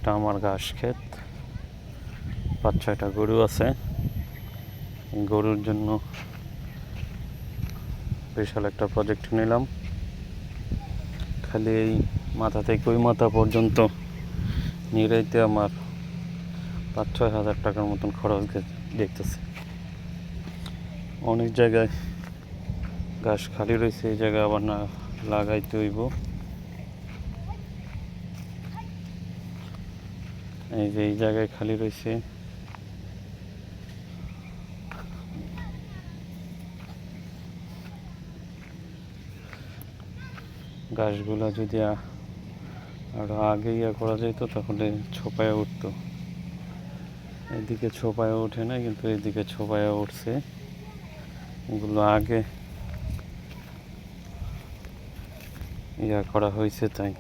একটা আমার ঘাস ক্ষেত, 5-6টা গরু আছে। গরুর জন্য বিশাল একটা প্রজেক্ট নিলাম। খালি এই মাথা থেকে ওই মাথা পর্যন্ত নিরাইতে আমার 5-6 হাজার টাকার মতন খরচ দেখতেছে। অনেক জায়গায় ঘাস খালি রয়েছে, এই জায়গায় আবার না লাগাইতে হইব। এই যে এই জায়গায় খালি রয়েছে, ঘাসগুলা যদি আরো আগে করা যেত তাহলে ছোপায় উঠতো। এদিকে ছোপায় ওঠে না, কিন্তু এদিকে ছোপায় উঠছে। এগুলো আগে করা হয়েছে তাই।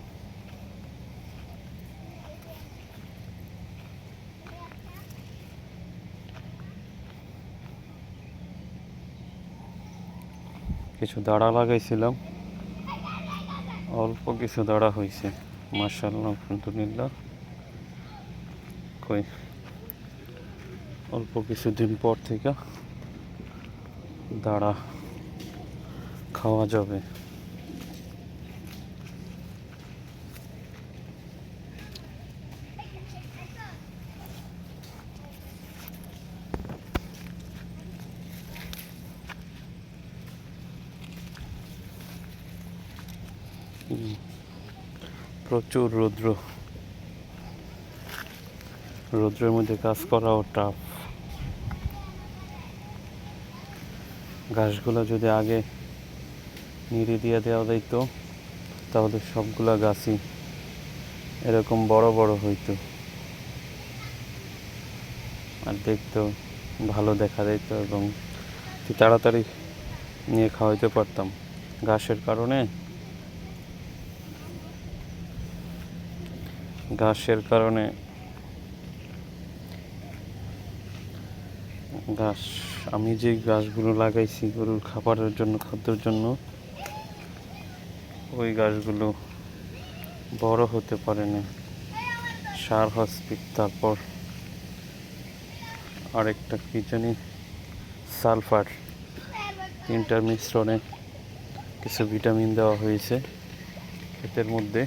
কিছু দাঁড়া লাগাইছিলাম, অল্প কিছু দাঁড়া হয়েছে, মাশাআল্লাহ আলহামদুলিল্লাহ। কই অল্প কিছুদিন পর থেকে দাঁড়া খাওয়া যাবে। প্রচুর রৌদ্রের মধ্যে কাজ করাও টাফ। ঘাসগুলো যদি আগে নিড়ি দিয়ে দেওয়া যাইতো তাহলে সবগুলা গাছই এরকম বড় বড় হইতো আর দেখতেও ভালো দেখা যেত, এবং তাড়াতাড়ি নিয়ে খাওয়াইতে পারতাম। ঘাসের কারণে আমি যে গাছগুলো লাগাইছি গরুর খাবারের জন্য, খাদ্যের জন্য, ওই গাছগুলো বড় হতে পারে না। সার হসপিক, তারপর আরেকটা কি জানি সালফার, তিনটার মিশ্রণে কিছু ভিটামিন দেওয়া হয়েছে ক্ষেতের মধ্যে।